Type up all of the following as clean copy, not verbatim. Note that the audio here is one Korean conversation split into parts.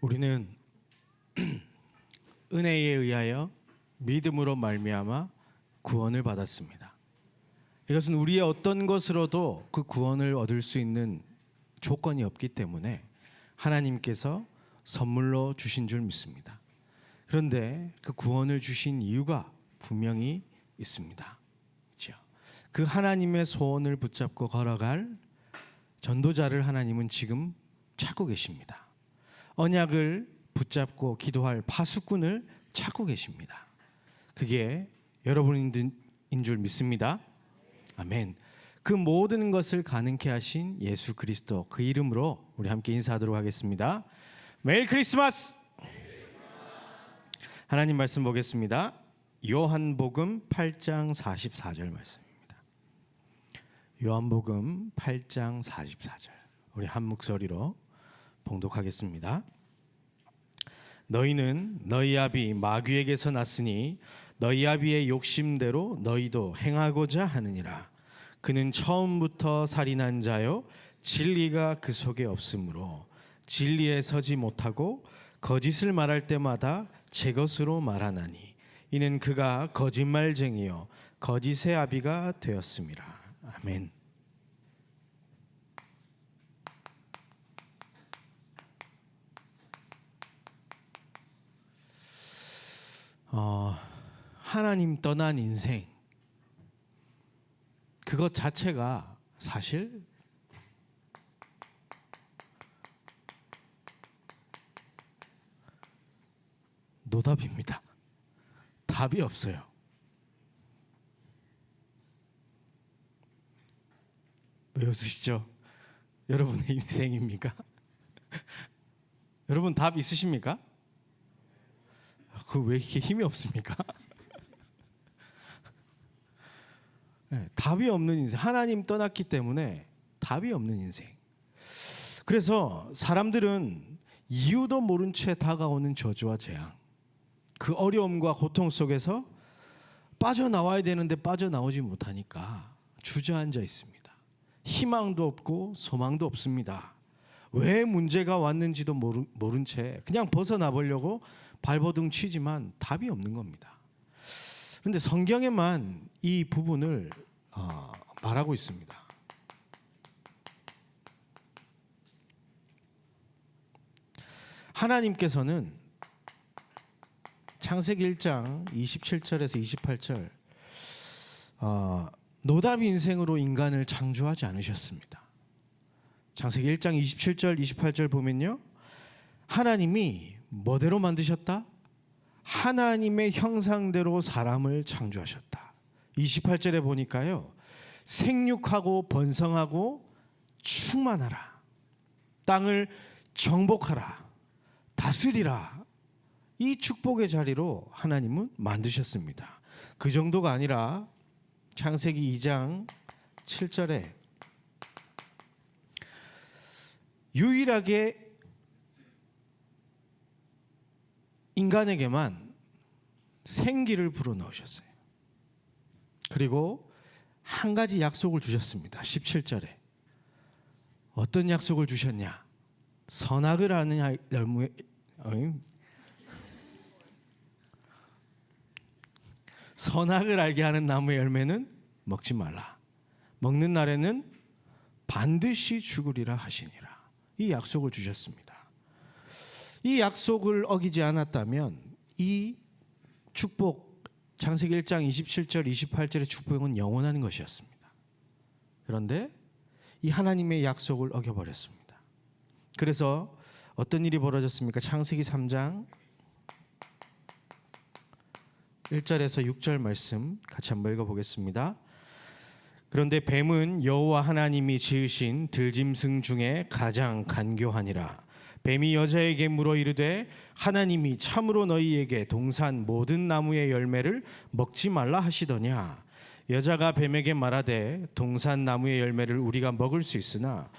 우리는 은혜에 의하여 믿음으로 말미암아 구원을 받았습니다. 이것은 우리의 어떤 것으로도 그 구원을 얻을 수 있는 조건이 없기 때문에 하나님께서 선물로 주신 줄 믿습니다. 그런데 그 구원을 주신 이유가 분명히 있습니다. 그렇죠? 그 하나님의 소원을 붙잡고 걸어갈 전도자를 하나님은 지금 찾고 계십니다. 언약을 붙잡고 기도할 파수꾼을 찾고 계십니다. 그게 여러분인 줄 믿습니다. 아멘. 그 모든 것을 가능케 하신 예수 그리스도, 그 이름으로 우리 함께 인사하도록 하겠습니다. 메리 크리스마스! 하나님 말씀 보겠습니다. 요한복음 8장 44절 말씀입니다. 요한복음 8장 44절 우리 한 목소리로 봉독하겠습니다. 너희는 너희 아비 마귀에게서 났으니 너희 아비의 욕심대로 너희도 행하고자 하느니라. 그는 처음부터 살인한 자요 진리가 그 속에 없으므로 진리에 서지 못하고 거짓을 말할 때마다 제 것으로 말하나니 이는 그가 거짓말쟁이요 거짓의 아비가 되었음이라. 아멘. 하나님 떠난 인생, 그것 자체가 사실 노답입니다. 답이 없어요. 왜 웃으시죠? 여러분의 인생입니까? 여러분 답 있으십니까? 그 왜 이렇게 힘이 없습니까? 네, 답이 없는 인생. 하나님 떠났기 때문에 답이 없는 인생. 그래서 사람들은 이유도 모른 채 다가오는 저주와 재앙, 그 어려움과 고통 속에서 빠져나와야 되는데 빠져나오지 못하니까 주저앉아 있습니다. 희망도 없고 소망도 없습니다. 왜 문제가 왔는지도 모른 채 그냥 벗어나 보려고 발버둥 치지만 답이 없는 겁니다. 그런데 성경에만 이 부분을 말하고 있습니다. 하나님께서는 창세기 1장 27절에서 28절 노답 인생으로 인간을 창조하지 않으셨습니다. 창세기 1장 27절 28절 보면요, 하나님이 뭐대로 만드셨다? 하나님의 형상대로 사람을 창조하셨다. 28절에 보니까요, 생육하고 번성하고 충만하라, 땅을 정복하라, 다스리라, 이 축복의 자리로 하나님은 만드셨습니다. 그 정도가 아니라 창세기 2장 7절에 유일하게 인간에게만 생기를 불어넣으셨어요. 그리고 한 가지 약속을 주셨습니다. 17절에 어떤 약속을 주셨냐? 선악을 아는 나무의 선악을 알게 하는 나무의 열매는 먹지 말라. 먹는 날에는 반드시 죽으리라 하시니라. 이 약속을 주셨습니다. 이 약속을 어기지 않았다면 이 축복, 창세기 1장 27절 28절의 축복은 영원한 것이었습니다. 그런데 이 하나님의 약속을 어겨버렸습니다. 그래서 어떤 일이 벌어졌습니까? 창세기 3장 1절에서 6절 말씀 같이 한번 읽어보겠습니다. 그런데 뱀은 여호와 하나님이 지으신 들짐승 중에 가장 간교하니라. 뱀이 여자에게 물어 이르되 하나님이 참으로 너희에게 동산 모든 나무의 열매를 먹지 말라 하시더냐. 여자가 뱀에게 말하되 동산 나무의 열매를 우리가 먹을 수 있으나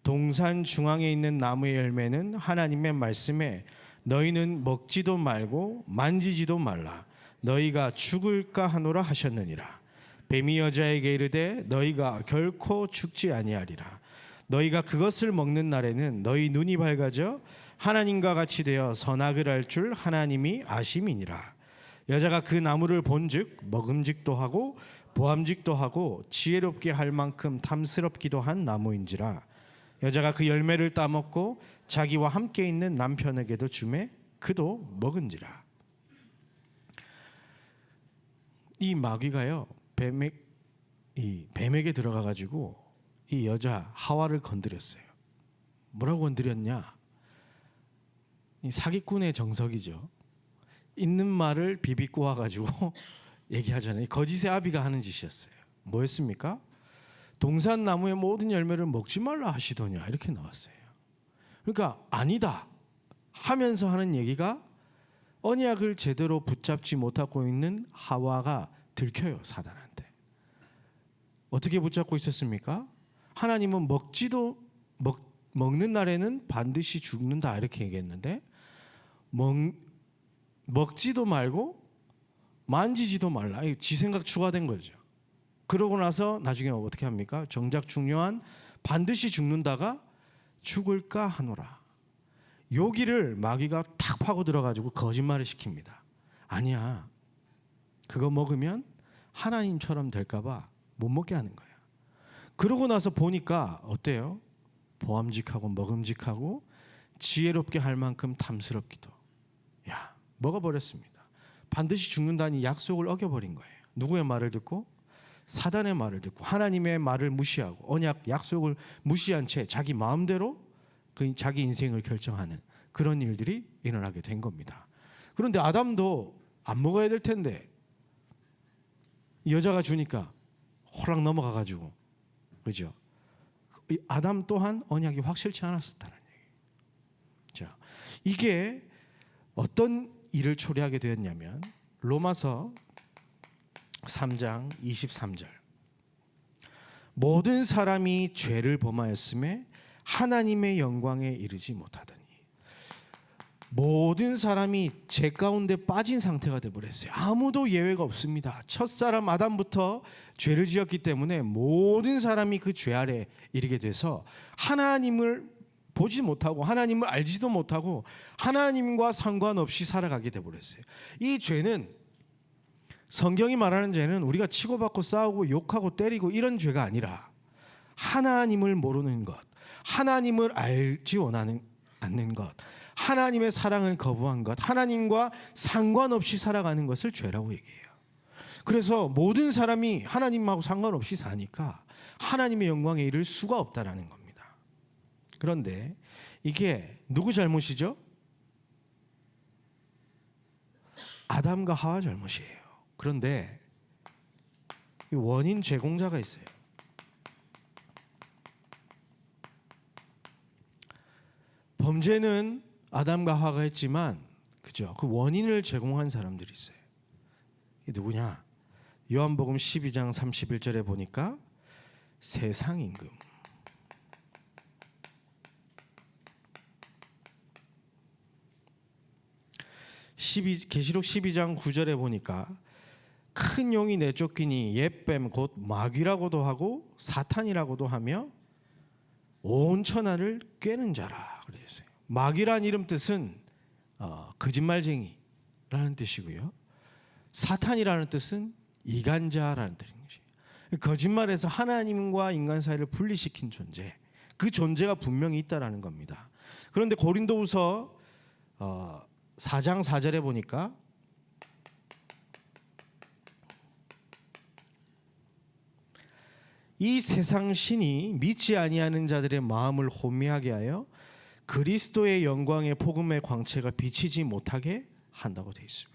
동산 중앙에 있는 나무의 열매는 하나님의 말씀에 너희는 먹지도 말고 만지지도 말라, 너희가 죽을까 하노라 하셨느니라. 뱀이 여자에게 이르되 너희가 결코 죽지 아니하리라. 너희가 그것을 먹는 날에는 너희 눈이 밝아져 하나님과 같이 되어 선악을 알 줄 하나님이 아심이니라. 여자가 그 나무를 본즉 먹음직도 하고 보암직도 하고 지혜롭게 할 만큼 탐스럽기도 한 나무인지라. 여자가 그 열매를 따먹고 자기와 함께 있는 남편에게도 주매 그도 먹은지라. 이 마귀가요 뱀에게 들어가 가지고 이 여자 하와를 건드렸어요. 뭐라고 건드렸냐? 이 사기꾼의 정석이죠. 있는 말을 비비꼬아 가지고 얘기하잖아요. 거짓의 아비가 하는 짓이었어요. 뭐였습니까? 동산 나무의 모든 열매를 먹지 말라 하시더냐 이렇게 나왔어요. 그러니까 아니다 하면서 하는 얘기가 언약을 제대로 붙잡지 못하고 있는 하와가 들켜요. 사단한테. 어떻게 붙잡고 있었습니까? 하나님은 먹는 날에는 반드시 죽는다 이렇게 얘기했는데 먹지도 말고 만지지도 말라. 지 생각 추가된 거죠. 그러고 나서 나중에 어떻게 합니까? 정작 중요한 반드시 죽는다가 죽을까 하노라. 여기를 마귀가 탁 파고 들어가지고 거짓말을 시킵니다. 아니야. 그거 먹으면 하나님처럼 될까봐 못 먹게 하는 거야. 그러고 나서 보니까 어때요? 보암직하고 먹음직하고 지혜롭게 할 만큼 탐스럽기도. 야, 먹어버렸습니다. 반드시 죽는다는 약속을 어겨버린 거예요. 누구의 말을 듣고? 사단의 말을 듣고 하나님의 말을 무시하고 언약 약속을 무시한 채 자기 마음대로 자기 인생을 결정하는 그런 일들이 일어나게 된 겁니다. 그런데 아담도 안 먹어야 될 텐데 여자가 주니까 호락 넘어가 가지고 그죠? 아담 또한 언약이 확실치 않았었다는 얘기예요. 자, 이게 어떤 일을 초래하게 되었냐면 로마서 3장 23절. 모든 사람이 죄를 범하였음에 하나님의 영광에 이르지 못하더니. 모든 사람이 죄 가운데 빠진 상태가 되어버렸어요. 아무도 예외가 없습니다. 첫사람 아담부터 죄를 지었기 때문에 모든 사람이 그 죄 아래 이르게 돼서 하나님을 보지 못하고 하나님을 알지도 못하고 하나님과 상관없이 살아가게 되어버렸어요. 이 죄는 성경이 말하는 죄는 우리가 치고받고 싸우고 욕하고 때리고 이런 죄가 아니라 하나님을 모르는 것, 하나님을 알지 원하는 않는 것, 하나님의 사랑을 거부한 것, 하나님과 상관없이 살아가는 것을 죄라고 얘기해요. 그래서 모든 사람이 하나님하고 상관없이 사니까 하나님의 영광에 이를 수가 없다라는 겁니다. 그런데 이게 누구 잘못이죠? 아담과 하와 잘못이에요. 그런데 원인 제공자가 있어요. 범죄는 아담과 하와가 했지만 그죠? 그 원인을 제공한 사람들이 있어요. 이게 누구냐? 요한복음 12장 31절에 보니까 세상 임금. 계시록 12장 9절에 보니까 큰 용이 내쫓기니 옛뱀 곧 마귀라고도 하고 사탄이라고도 하며 온 천하를 꿰는 자라 그랬어요. 마귀란 이름 뜻은 거짓말쟁이라는 뜻이고요. 사탄이라는 뜻은 이간자라는 뜻이죠. 거짓말에서 하나님과 인간 사이를 분리시킨 존재, 그 존재가 분명히 있다라는 겁니다. 그런데 고린도후서 4장 4절에 보니까 이 세상 신이 믿지 아니하는 자들의 마음을 혼미하게 하여 그리스도의 영광의 복음의 광채가 비치지 못하게 한다고 되어 있습니다.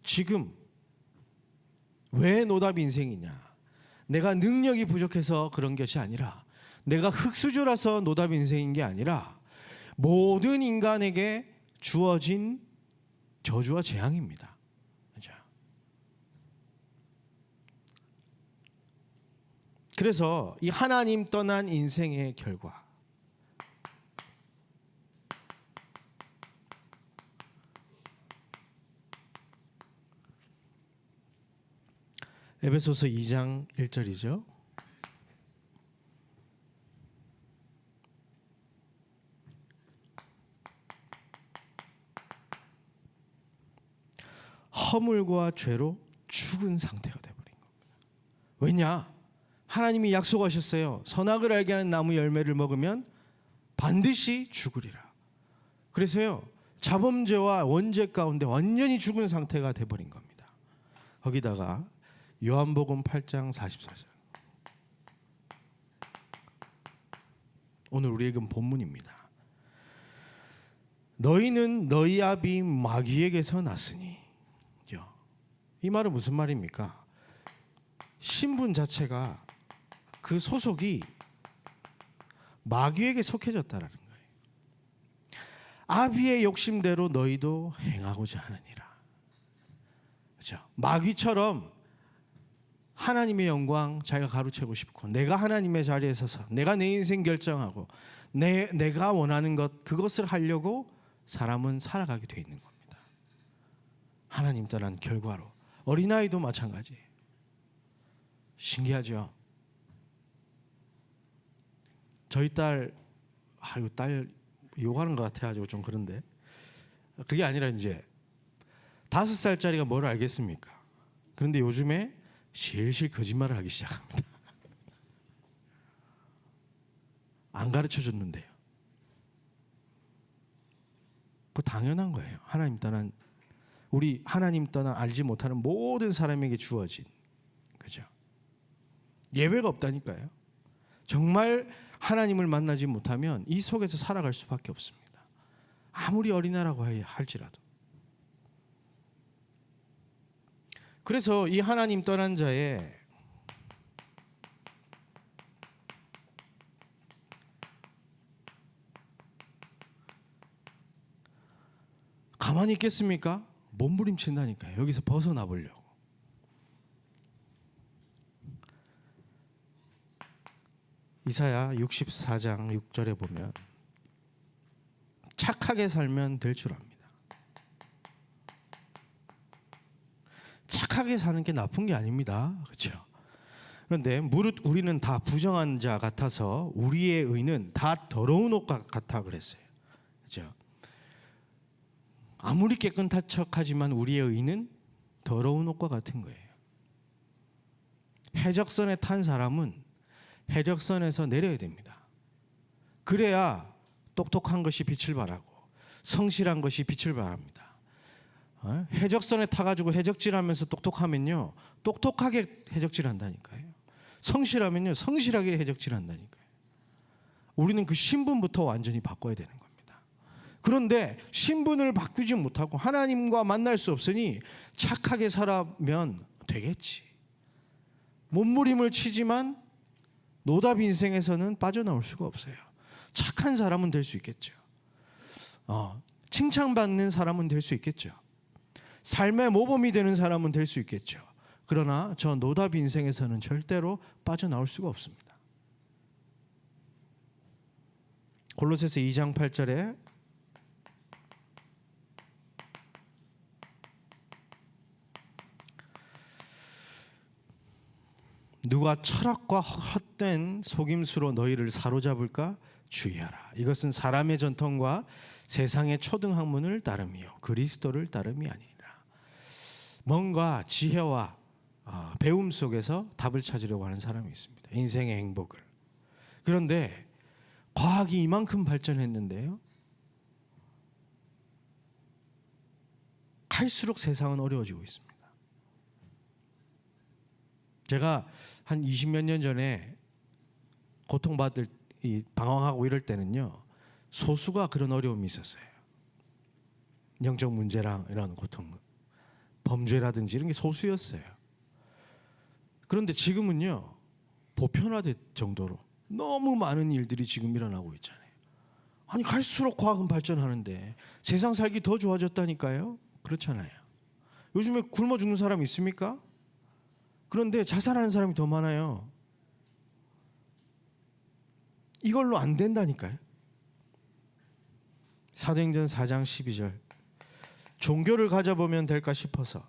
지금 왜 노답 인생이냐? 내가 능력이 부족해서 그런 것이 아니라 내가 흙수저라서 노답 인생인 게 아니라 모든 인간에게 주어진 저주와 재앙입니다. 그래서 이 하나님 떠난 인생의 결과 에베소서 2장 1절이죠. 허물과 죄로 죽은 상태가 되어버린 겁니다. 왜냐? 하나님이 약속하셨어요. 선악을 알게 하는 나무 열매를 먹으면 반드시 죽으리라. 그래서요, 자범죄와 원죄 가운데 완전히 죽은 상태가 되어버린 겁니다. 거기다가 요한복음 8장 44절, 오늘 우리에겐 본문입니다. 너희는 너희 아비 마귀에게서 났으니. 이 말은 무슨 말입니까? 신분 자체가, 그 소속이 마귀에게 속해졌다라는 거예요. 아비의 욕심대로 너희도 행하고자 하느니라. 그렇죠? 마귀처럼 하나님의 영광 자기가 가로채고 싶고, 내가 하나님의 자리에 서서 내가 내 인생 결정하고 내가 원하는 것, 그것을 하려고 사람은 살아가게 돼 있는 겁니다. 하나님 떠난 결과로. 어린아이도 마찬가지예요. 신기하죠? 저희 딸, 이거 딸 욕하는 것 같아가지고 좀 그런데, 그게 아니라 이제 5살짜리가 뭘 알겠습니까? 그런데 요즘에 실실 거짓말을 하기 시작합니다. 안 가르쳐줬는데요. 그거 당연한 거예요. 하나님 떠난, 우리 하나님 떠난 알지 못하는 모든 사람에게 주어진, 그죠? 예외가 없다니까요. 정말 하나님을 만나지 못하면 이 속에서 살아갈 수밖에 없습니다. 아무리 어린아이라고 할지라도. 그래서 이 하나님 떠난 자의 가만히 있겠습니까? 몸부림친다니까요. 여기서 벗어나 보려고. 이사야 64장 6절에 보면 착하게 살면 될 줄 압니다. 착하게 사는 게 나쁜 게 아닙니다. 그렇죠? 그런데 무릇 우리는 다 부정한 자 같아서 우리의 의는 다 더러운 옷 같아 그랬어요. 그렇죠? 아무리 깨끗한 척하지만 우리의 의는 더러운 옷과 같은 거예요. 해적선에 탄 사람은 해적선에서 내려야 됩니다. 그래야 똑똑한 것이 빛을 발하고 성실한 것이 빛을 발합니다. 해적선에 타가지고 해적질하면서 똑똑하면요, 똑똑하게 해적질한다니까요. 성실하면요, 성실하게 해적질한다니까요. 우리는 그 신분부터 완전히 바꿔야 되는 겁니다. 그런데 신분을 바꾸지 못하고 하나님과 만날 수 없으니 착하게 살아면 되겠지. 몸부림을 치지만 노답 인생에서는 빠져나올 수가 없어요. 착한 사람은 될 수 있겠죠. 칭찬받는 사람은 될 수 있겠죠. 삶의 모범이 되는 사람은 될 수 있겠죠. 그러나 저 노답 인생에서는 절대로 빠져나올 수가 없습니다. 골로새서 2장 8절에 누가 철학과 헛된 속임수로 너희를 사로잡을까 주의하라. 이것은 사람의 전통과 세상의 초등학문을 따름이요 그리스도를 따름이 아니니라. 뭔가 지혜와 배움 속에서 답을 찾으려고 하는 사람이 있습니다. 인생의 행복을. 그런데 과학이 이만큼 발전했는데요, 갈수록 세상은 어려워지고 있습니다. 제가 한 20몇 년 전에 고통받을, 방황하고 이럴 때는요, 소수가 그런 어려움이 있었어요. 영적 문제랑 이런 고통, 범죄라든지 이런 게 소수였어요. 그런데 지금은요, 보편화될 정도로 너무 많은 일들이 지금 일어나고 있잖아요. 아니, 갈수록 과학은 발전하는데 세상 살기 더 좋아졌다니까요. 그렇잖아요. 요즘에 굶어 죽는 사람 있습니까? 그런데 자살하는 사람이 더 많아요. 이걸로 안 된다니까요. 사도행전 4장 12절, 종교를 가져보면 될까 싶어서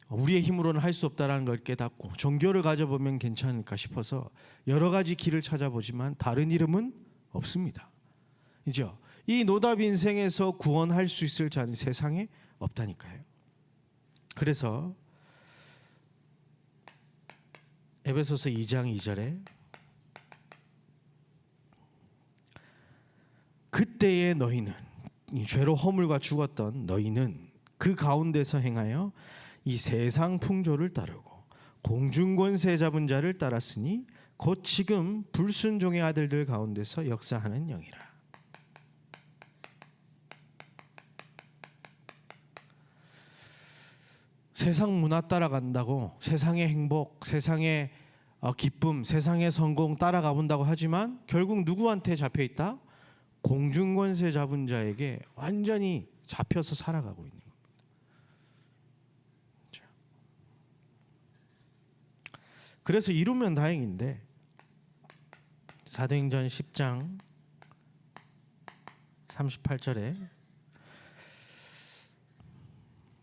우리의 힘으로는 할 수 없다라는 걸 깨닫고 종교를 가져보면 괜찮을까 싶어서 여러 가지 길을 찾아보지만 다른 이름은 없습니다. 이죠? 이 노답 인생에서 구원할 수 있을 자는 세상에 없다니까요. 그래서 에베소서 2장 2절에 그때의 너희는, 이 죄로 허물과 죽었던 너희는 그 가운데서 행하여 이 세상 풍조를 따르고 공중권세 잡은 자를 따랐으니 곧 지금 불순종의 아들들 가운데서 역사하는 영이라. 세상 문화 따라간다고 세상의 행복, 세상의 기쁨, 세상의 성공 따라가 본다고 하지만 결국 누구한테 잡혀 있다? 공중권세 잡은 자에게 완전히 잡혀서 살아가고 있는 겁니다. 그래서 이루면 다행인데 사도행전 10장 38절에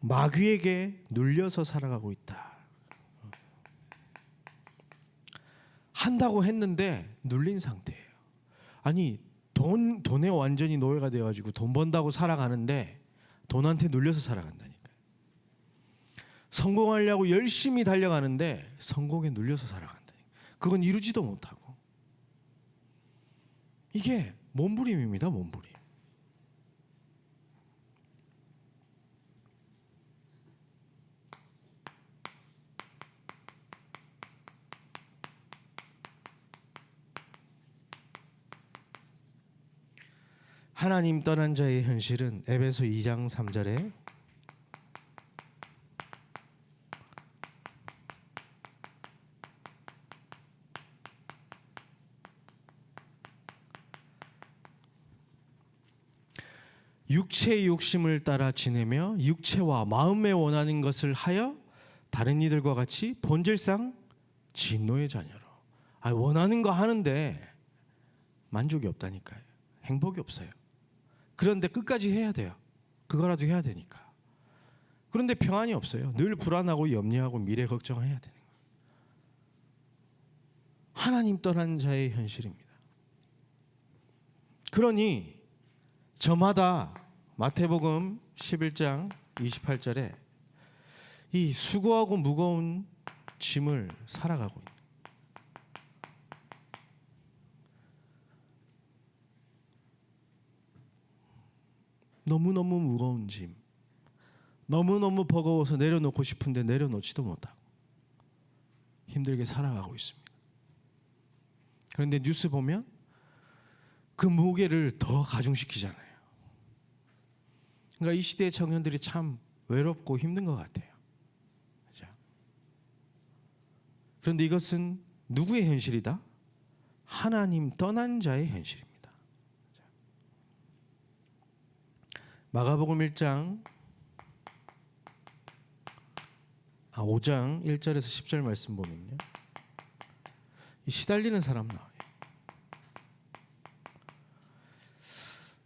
마귀에게 눌려서 살아가고 있다. 한다고 했는데 눌린 상태예요. 아니 돈에 완전히 노예가 되어가지고 돈 번다고 살아가는데 돈한테 눌려서 살아간다니까요. 성공하려고 열심히 달려가는데 성공에 눌려서 살아간다니까요. 그건 이루지도 못하고. 이게 몸부림입니다. 몸부림. 하나님 떠난 자의 현실은 에베소 2장 3절에 육체의 욕심을 따라 지내며 육체와 마음에 원하는 것을 하여 다른 이들과 같이 본질상 진노의 자녀로. 원하는 거 하는데 만족이 없다니까요. 행복이 없어요. 그런데 끝까지 해야 돼요. 그거라도 해야 되니까. 그런데 평안이 없어요. 늘 불안하고 염려하고 미래 걱정해야 되는 거예요. 하나님 떠난 자의 현실입니다. 그러니 저마다 마태복음 11장 28절에 이 수고하고 무거운 짐을 살아가고 있는, 너무너무 무거운 짐, 너무너무 버거워서 내려놓고 싶은데 내려놓지도 못하고 힘들게 살아가고 있습니다. 그런데 뉴스 보면 그 무게를 더 가중시키잖아요. 그러니까 이 시대의 청년들이 참 외롭고 힘든 것 같아요. 그렇죠? 그런데 이것은 누구의 현실이다? 하나님 떠난 자의 현실입니다. 마가복음 5장 1절에서 10절 말씀 보면요, 시달리는 사람 나와요.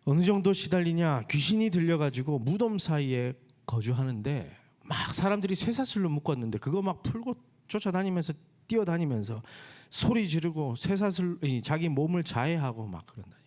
어느 정도 시달리냐? 귀신이 들려가지고 무덤 사이에 거주하는데 막 사람들이 쇠사슬로 묶었는데 그거 막 풀고 쫓아다니면서 뛰어다니면서 소리 지르고 쇠사슬 자기 몸을 자해하고 막 그런다니까요.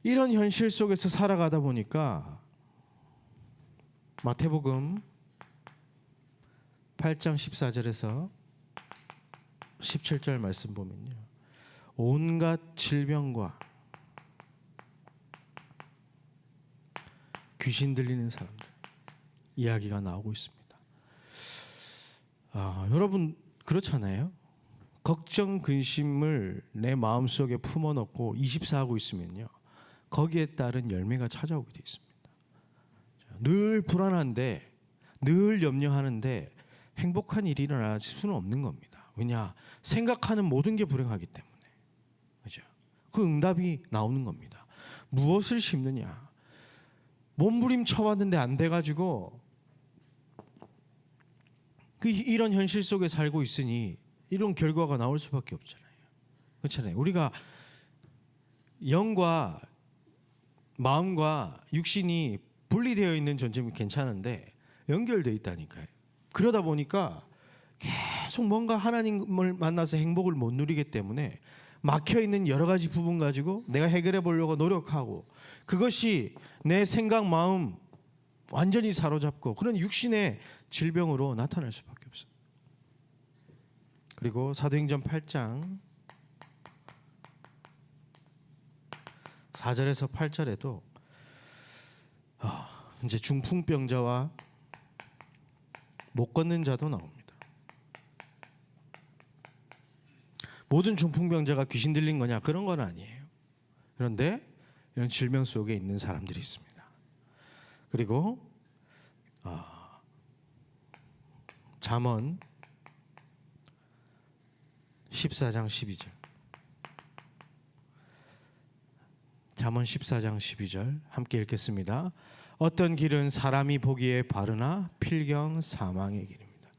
이런 현실 속에서 살아가다 보니까 마태복음 8장 14절에서 17절 말씀 보면요, 온갖 질병과 귀신 들리는 사람들 이야기가 나오고 있습니다. 여러분 그렇잖아요. 걱정 근심을 내 마음속에 품어놓고 24하고 있으면요, 거기에 따른 열매가 찾아오게 되어 있습니다. 늘 불안한데, 늘 염려하는데 행복한 일이 일어날 수는 없는 겁니다. 왜냐? 생각하는 모든 게 불행하기 때문에. 그죠? 그 응답이 나오는 겁니다. 무엇을 심느냐? 몸부림 쳐왔는데 안 돼가지고 이런 현실 속에 살고 있으니 이런 결과가 나올 수밖에 없잖아요. 그렇잖아요. 우리가 영과 마음과 육신이 분리되어 있는 존재면 괜찮은데 연결되어 있다니까요. 그러다 보니까 계속 뭔가 하나님을 만나서 행복을 못 누리기 때문에 막혀 있는 여러 가지 부분 가지고 내가 해결해 보려고 노력하고, 그것이 내 생각, 마음 완전히 사로잡고 그런 육신의 질병으로 나타날 수밖에 없어요. 그리고 사도행전 8장 4절에서 8절에도 이제 중풍병자와 못 걷는 자도 나옵니다. 모든 중풍병자가 귀신 들린 거냐? 그런 건 아니에요. 그런데 이런 질병 속에 있는 사람들이 있습니다. 그리고 잠언 14장 12절. 잠언 14장 12절 함께 읽겠습니다. 어떤 길은 사람이 보기에 바르나 필경 사망의 길입니다.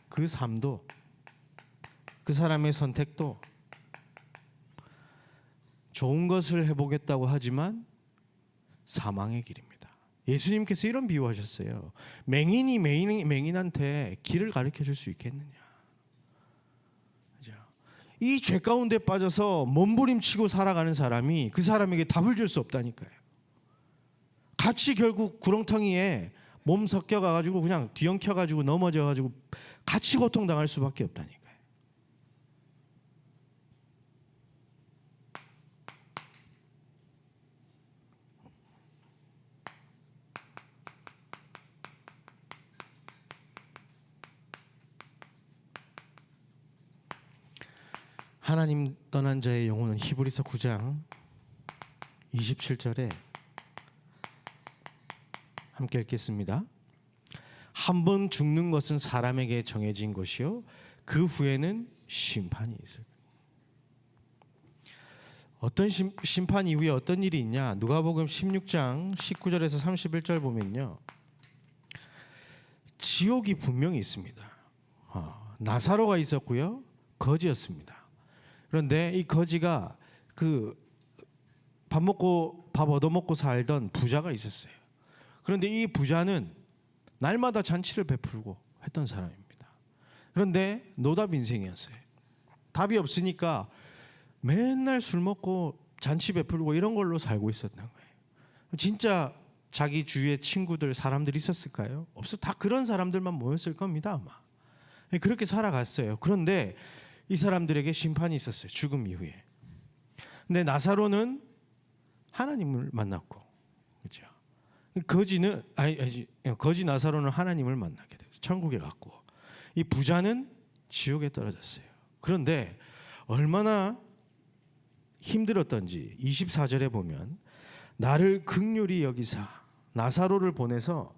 그 삶도, 그 사람의 선택도 좋은 것을 해보겠다고 하지만 사망의 길입니다. 예수님께서 이런 비유하셨어요. 맹인이 맹인한테 길을 가르쳐 줄 수 있겠느냐? 이 죄 가운데 빠져서 몸부림치고 살아가는 사람이 그 사람에게 답을 줄 수 없다니까요. 같이 결국 구렁텅이에 몸 섞여가지고 그냥 뒤엉켜가지고 넘어져가지고 같이 고통당할 수밖에 없다니까요. 하나님 떠난 자의 영혼은 히브리서 9장 27절에 함께 읽겠습니다. 한 번 죽는 것은 사람에게 정해진 것이요 그 후에는 심판이 있을 거예요. 어떤 심판 이후에 어떤 일이 있냐? 누가복음 16장 19절에서 31절 보면요, 지옥이 분명히 있습니다. 나사로가 있었고요, 거지였습니다. 그런데 이 거지가 그 밥 얻어먹고 살던 부자가 있었어요. 그런데 이 부자는 날마다 잔치를 베풀고 했던 사람입니다. 그런데 노답 인생이었어요. 답이 없으니까 맨날 술 먹고 잔치 베풀고 이런 걸로 살고 있었던 거예요. 진짜 자기 주위에 친구들, 사람들이 있었을까요? 없어. 다 그런 사람들만 모였을 겁니다, 아마. 그렇게 살아갔어요. 그런데 이 사람들에게 심판이 있었어요, 죽음 이후에. 근데 나사로는 하나님을 만났고, 그렇죠? 거지 나사로는 하나님을 만나게 됐어요. 천국에 갔고, 이 부자는 지옥에 떨어졌어요. 그런데 얼마나 힘들었던지 24절에 보면 나를 긍휼히 여기사 나사로를 보내서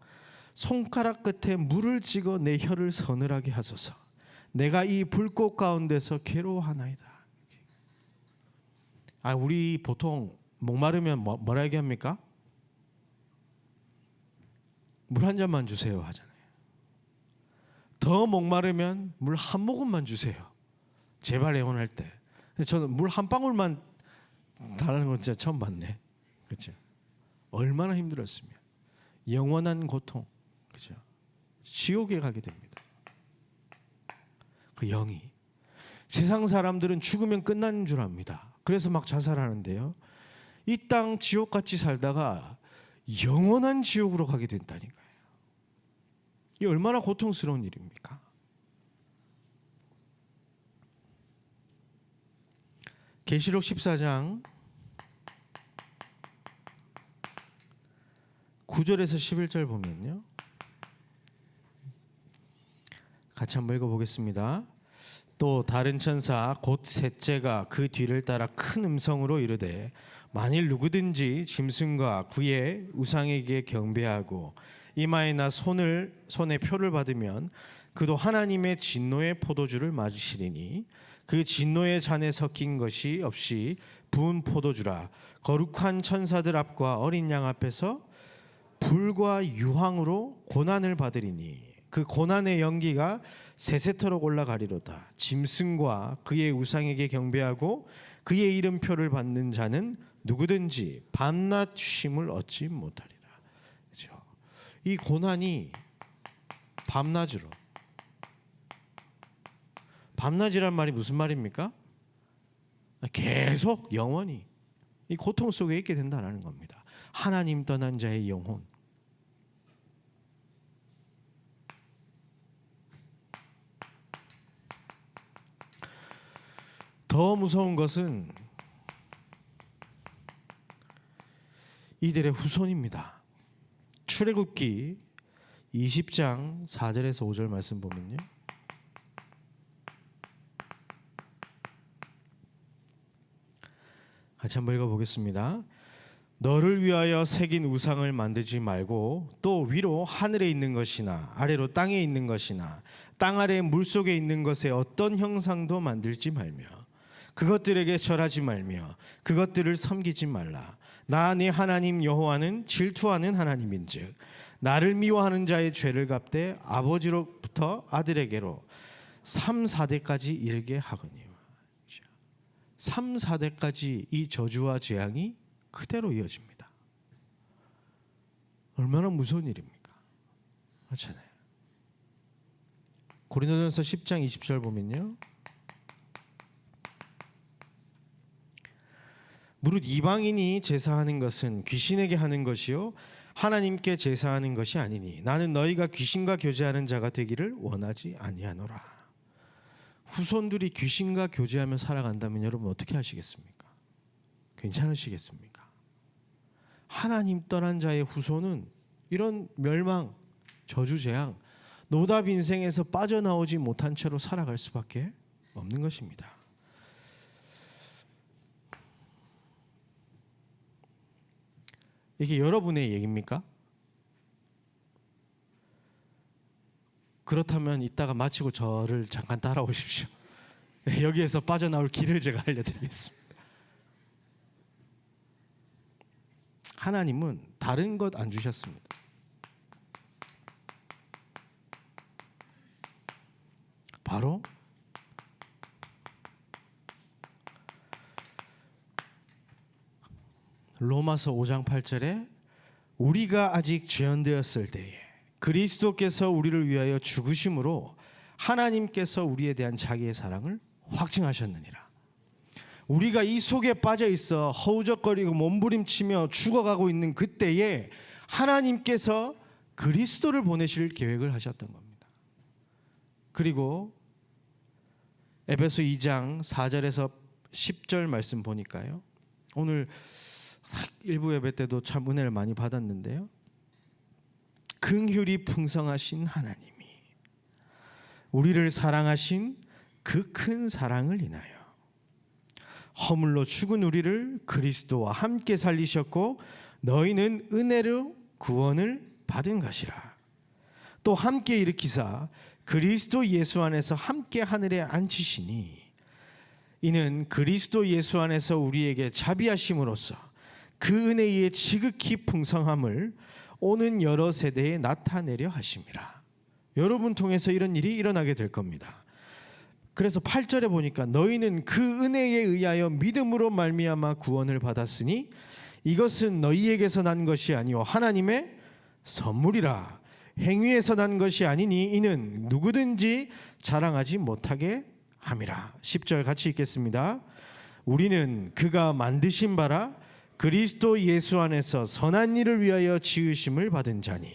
손가락 끝에 물을 찍어 내 혀를 서늘하게 하소서. 내가 이 불꽃 가운데서 괴로워하나이다. 우리 보통 목마르면 뭐라 얘기합니까? 물 한 잔만 주세요 하잖아요. 더 목마르면 물 한 모금만 주세요. 제발 애원할 때. 저는 물 한 방울만 달라는 건 진짜 처음 봤네. 그렇죠? 얼마나 힘들었으면. 영원한 고통. 그렇죠? 지옥에 가게 됩니다. 그 영이. 세상 사람들은 죽으면 끝나는 줄 압니다. 그래서 막 자살하는데요, 이 땅 지옥같이 살다가 영원한 지옥으로 가게 된다니까요. 이 얼마나 고통스러운 일입니까? 계시록 14장 9절에서 11절 보면요, 같이 한번 읽어보겠습니다. 또 다른 천사 곧 셋째가 그 뒤를 따라 큰 음성으로 이르되 만일 누구든지 짐승과 그의 우상에게 경배하고 이마에나 손에 표를 받으면 그도 하나님의 진노의 포도주를 마시리니 그 진노의 잔에 섞인 것이 없이 부은 포도주라. 거룩한 천사들 앞과 어린 양 앞에서 불과 유황으로 고난을 받으리니 그 고난의 연기가 세세토록 올라가리로다. 짐승과 그의 우상에게 경배하고 그의 이름표를 받는 자는 누구든지 밤낮 쉼을 얻지 못하리라. 그렇죠? 이 고난이 밤낮으로. 밤낮이란 말이 무슨 말입니까? 계속 영원히 이 고통 속에 있게 된다는 겁니다. 하나님 떠난 자의 영혼. 더 무서운 것은 이들의 후손입니다. 출애굽기 20장 4절에서 5절 말씀 보면요, 같이 한번 읽어보겠습니다. 너를 위하여 새긴 우상을 만들지 말고 또 위로 하늘에 있는 것이나 아래로 땅에 있는 것이나 땅 아래 물속에 있는 것에 어떤 형상도 만들지 말며 그것들에게 절하지 말며 그것들을 섬기지 말라. 나 네 하나님 여호와는 질투하는 하나님인즉 나를 미워하는 자의 죄를 갚되 아버지로부터 아들에게로 3, 4대까지 이르게 하거니와. 3, 4대까지 이 저주와 재앙이 그대로 이어집니다. 얼마나 무서운 일입니까? 그렇잖아요. 고린도전서 10장 20절 보면요, 무릇 이방인이 제사하는 것은 귀신에게 하는 것이요 하나님께 제사하는 것이 아니니 나는 너희가 귀신과 교제하는 자가 되기를 원하지 아니하노라. 후손들이 귀신과 교제하며 살아간다면 여러분 어떻게 하시겠습니까? 괜찮으시겠습니까? 하나님 떠난 자의 후손은 이런 멸망, 저주, 재앙, 노답 인생에서 빠져나오지 못한 채로 살아갈 수밖에 없는 것입니다. 이게 여러분의 얘기입니까? 그렇다면 이따가 마치고 저를 잠깐 따라오십시오. 여기에서 빠져나올 길을 제가 알려드리겠습니다. 하나님은 다른 것 안 주셨습니다. 바로 로마서 5장 8절에 우리가 아직 죄인되었을 때에 그리스도께서 우리를 위하여 죽으심으로 하나님께서 우리에 대한 자기의 사랑을 확증하셨느니라. 우리가 이 속에 빠져 있어 허우적거리고 몸부림치며 죽어가고 있는 그때에 하나님께서 그리스도를 보내실 계획을 하셨던 겁니다. 그리고 에베소 2장 4절에서 10절 말씀 보니까요, 오늘 일부 예배 때도 참 은혜를 많이 받았는데요, 긍휼이 풍성하신 하나님이 우리를 사랑하신 그 큰 사랑을 인하여 허물로 죽은 우리를 그리스도와 함께 살리셨고 너희는 은혜로 구원을 받은 것이라. 또 함께 일으키사 그리스도 예수 안에서 함께 하늘에 앉히시니 이는 그리스도 예수 안에서 우리에게 자비하심으로써 그 은혜의 지극히 풍성함을 오는 여러 세대에 나타내려 하심이라. 여러분 통해서 이런 일이 일어나게 될 겁니다. 그래서 8절에 보니까 너희는 그 은혜에 의하여 믿음으로 말미암아 구원을 받았으니 이것은 너희에게서 난 것이 아니요 하나님의 선물이라. 행위에서 난 것이 아니니 이는 누구든지 자랑하지 못하게 함이라. 10절 같이 읽겠습니다. 우리는 그가 만드신 바라 그리스도 예수 안에서 선한 일을 위하여 지으심을 받은 자니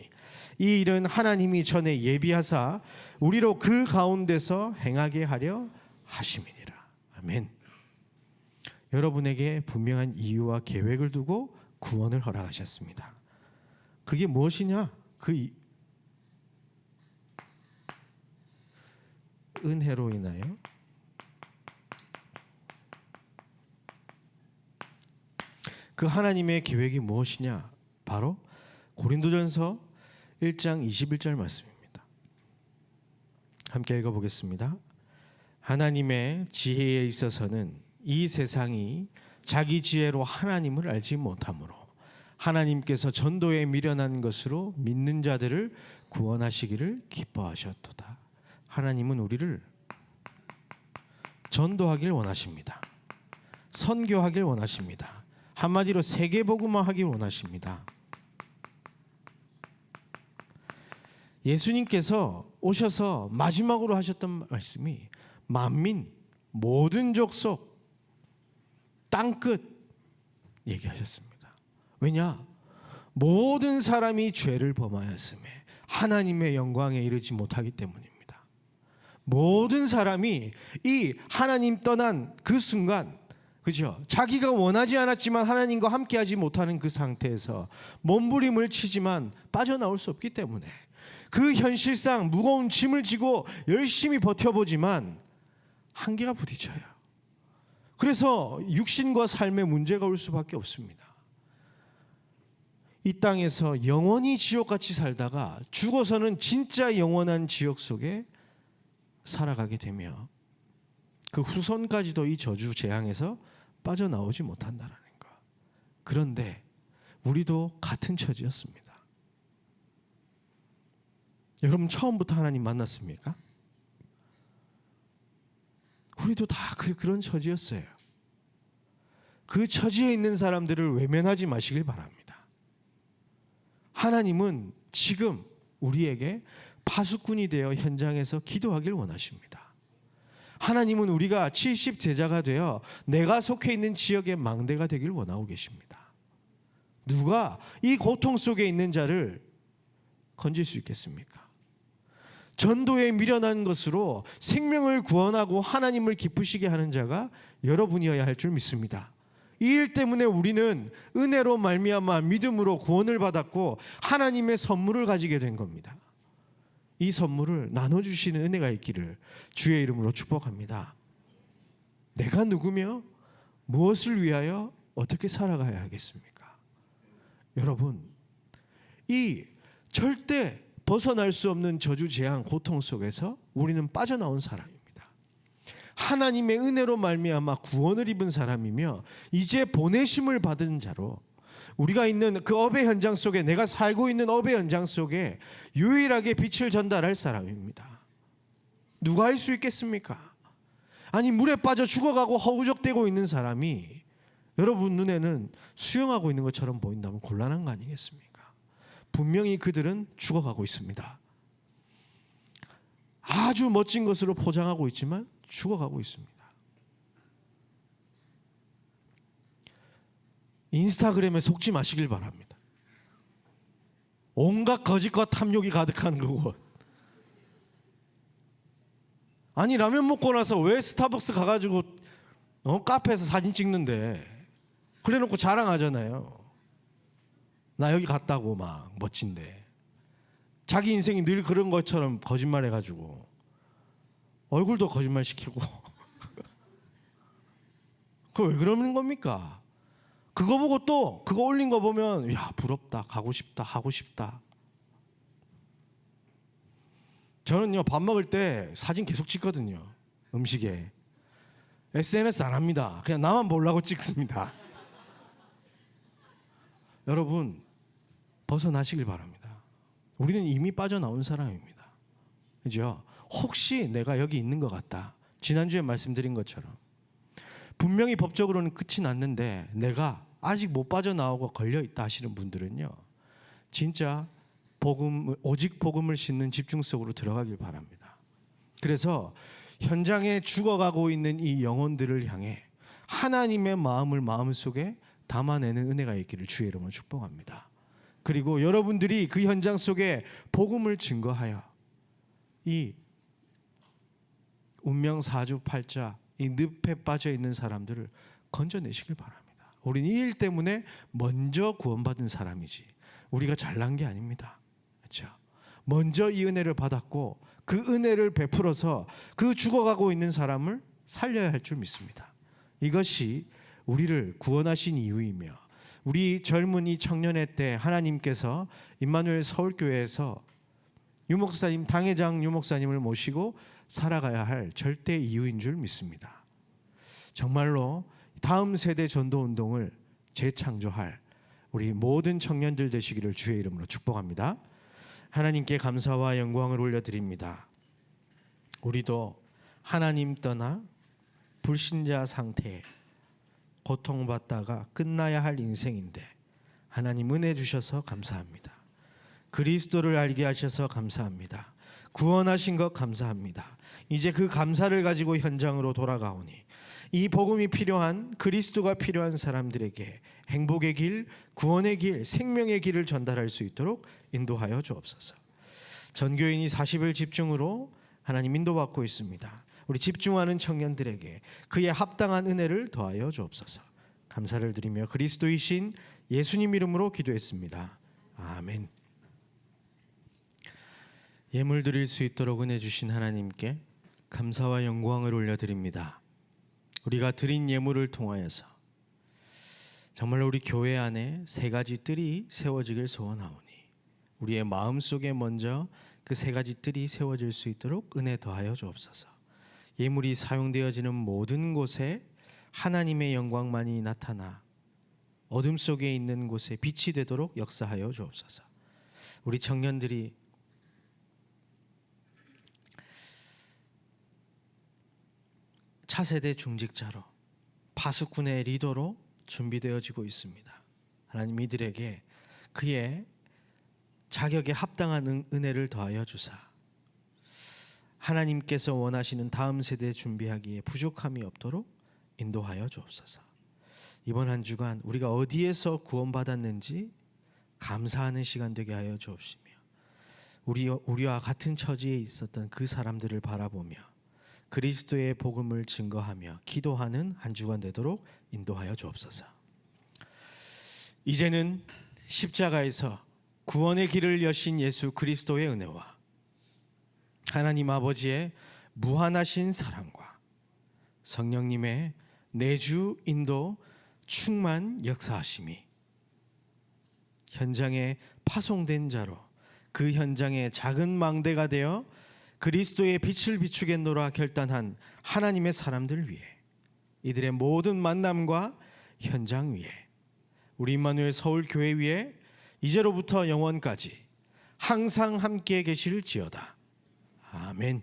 이 일은 하나님이 전에 예비하사 우리로 그 가운데서 행하게 하려 하심이니라. 아멘. 여러분에게 분명한 이유와 계획을 두고 구원을 허락하셨습니다. 그게 무엇이냐? 그 은혜로 인하여 그 하나님의 계획이 무엇이냐? 바로 고린도전서 1장 21절 말씀입니다. 함께 읽어보겠습니다. 하나님의 지혜에 있어서는 이 세상이 자기 지혜로 하나님을 알지 못하므로 하나님께서 전도에 미련한 것으로 믿는 자들을 구원하시기를 기뻐하셨도다. 하나님은 우리를 전도하길 원하십니다. 선교하길 원하십니다. 한마디로 세계복음화하길 원하십니다. 예수님께서 오셔서 마지막으로 하셨던 말씀이 만민, 모든 족속, 땅끝 얘기하셨습니다. 왜냐? 모든 사람이 죄를 범하였음에 하나님의 영광에 이르지 못하기 때문입니다. 모든 사람이 이 하나님 떠난 그 순간, 그죠? 자기가 원하지 않았지만 하나님과 함께하지 못하는 그 상태에서 몸부림을 치지만 빠져나올 수 없기 때문에 그 현실상 무거운 짐을 지고 열심히 버텨보지만 한계가 부딪혀요. 그래서 육신과 삶에 문제가 올 수밖에 없습니다. 이 땅에서 영원히 지옥같이 살다가 죽어서는 진짜 영원한 지옥 속에 살아가게 되며 그 후손까지도 이 저주 재앙에서 빠져나오지 못한다는 것. 그런데 우리도 같은 처지였습니다. 여러분 처음부터 하나님 만났습니까? 우리도 다 그런 처지였어요. 그 처지에 있는 사람들을 외면하지 마시길 바랍니다. 하나님은 지금 우리에게 파수꾼이 되어 현장에서 기도하길 원하십니다. 하나님은 우리가 70제자가 되어 내가 속해 있는 지역의 망대가 되길 원하고 계십니다. 누가 이 고통 속에 있는 자를 건질 수 있겠습니까? 전도에 미련한 것으로 생명을 구원하고 하나님을 기쁘시게 하는 자가 여러분이어야 할 줄 믿습니다. 이 일 때문에 우리는 은혜로 말미암아 믿음으로 구원을 받았고 하나님의 선물을 가지게 된 겁니다. 이 선물을 나눠주시는 은혜가 있기를 주의 이름으로 축복합니다. 내가 누구며 무엇을 위하여 어떻게 살아가야 하겠습니까? 여러분, 이 절대 벗어날 수 없는 저주, 재앙, 고통 속에서 우리는 빠져나온 사람입니다. 하나님의 은혜로 말미암아 구원을 입은 사람이며 이제 보내심을 받은 자로 우리가 있는 그 업의 현장 속에, 내가 살고 있는 업의 현장 속에 유일하게 빛을 전달할 사람입니다. 누가 할 수 있겠습니까? 아니 물에 빠져 죽어가고 허우적대고 있는 사람이 여러분 눈에는 수영하고 있는 것처럼 보인다면 곤란한 거 아니겠습니까? 분명히 그들은 죽어가고 있습니다. 아주 멋진 것으로 포장하고 있지만 죽어가고 있습니다. 인스타그램에 속지 마시길 바랍니다. 온갖 거짓과 탐욕이 가득한 그곳. 아니 라면 먹고 나서 왜 스타벅스 가가지고 카페에서 사진 찍는데 그래놓고 자랑하잖아요. 나 여기 갔다고 막 멋진데. 자기 인생이 늘 그런 것처럼 거짓말해가지고 얼굴도 거짓말시키고 그거 왜 그러는 겁니까? 그거 보고 또 그거 올린 거 보면 야 부럽다, 가고 싶다, 하고 싶다. 저는요 밥 먹을 때 사진 계속 찍거든요. 음식에. SNS 안 합니다. 그냥 나만 보려고 찍습니다. 여러분 벗어나시길 바랍니다. 우리는 이미 빠져나온 사람입니다. 그죠? 혹시 내가 여기 있는 것 같다. 지난주에 말씀드린 것처럼 분명히 법적으로는 끝이 났는데 내가 아직 못 빠져나오고 걸려있다 하시는 분들은요 진짜 오직 복음을 싣는 집중 속으로 들어가길 바랍니다. 그래서 현장에 죽어가고 있는 이 영혼들을 향해 하나님의 마음을 마음속에 담아내는 은혜가 있기를 주의 이름으로 축복합니다. 그리고 여러분들이 그 현장 속에 복음을 증거하여 이 운명 사주팔자 이 늪에 빠져 있는 사람들을 건져내시길 바랍니다. 우리는 이 일 때문에 먼저 구원받은 사람이지 우리가 잘난 게 아닙니다. 그렇죠? 먼저 이 은혜를 받았고 그 은혜를 베풀어서 그 죽어가고 있는 사람을 살려야 할 줄 믿습니다. 이것이 우리를 구원하신 이유이며 우리 젊은이 청년회 때 하나님께서 임마누엘 서울교회에서 유목사님, 당회장 유목사님을 모시고 살아가야 할 절대 이유인 줄 믿습니다. 정말로 다음 세대 전도운동을 재창조할 우리 모든 청년들 되시기를 주의 이름으로 축복합니다. 하나님께 감사와 영광을 올려드립니다. 우리도 하나님 떠나 불신자 상태에 고통받다가 끝나야 할 인생인데 하나님 은혜 주셔서 감사합니다. 그리스도를 알게 하셔서 감사합니다. 구원하신 것 감사합니다. 이제 그 감사를 가지고 현장으로 돌아가오니 이 복음이 필요한, 그리스도가 필요한 사람들에게 행복의 길, 구원의 길, 생명의 길을 전달할 수 있도록 인도하여 주옵소서. 전교인이 40일 집중으로 하나님 인도받고 있습니다. 우리 집중하는 청년들에게 그에 합당한 은혜를 더하여 주옵소서. 감사를 드리며 그리스도이신 예수님 이름으로 기도했습니다. 아멘. 예물 드릴 수 있도록 은혜 주신 하나님께 감사와 영광을 올려드립니다. 우리가 드린 예물을 통하여서 정말 우리 교회 안에 세 가지 뜰이 세워지길 소원하오니 우리의 마음속에 먼저 그 세 가지 뜰이 세워질 수 있도록 은혜 더하여 주옵소서. 예물이 사용되어지는 모든 곳에 하나님의 영광만이 나타나 어둠 속에 있는 곳에 빛이 되도록 역사하여 주옵소서. 우리 청년들이 차세대 중직자로 파수꾼의 리더로 준비되어지고 있습니다. 하나님 이들에게 그의 자격에 합당한 은혜를 더하여 주사 하나님께서 원하시는 다음 세대 준비하기에 부족함이 없도록 인도하여 주옵소서. 이번 한 주간 우리가 어디에서 구원받았는지 감사하는 시간 되게 하여 주옵시며 우리와 같은 처지에 있었던 그 사람들을 바라보며 그리스도의 복음을 증거하며 기도하는 한 주간 되도록 인도하여 주옵소서. 이제는 십자가에서 구원의 길을 여신 예수 그리스도의 은혜와 하나님 아버지의 무한하신 사랑과 성령님의 내주 인도 충만 역사하심이 현장에 파송된 자로 그 현장의 작은 망대가 되어 그리스도의 빛을 비추겠노라 결단한 하나님의 사람들 위해 이들의 모든 만남과 현장 위에 우리 임마누엘 서울교회 위에 이제로부터 영원까지 항상 함께 계실지어다. 아멘.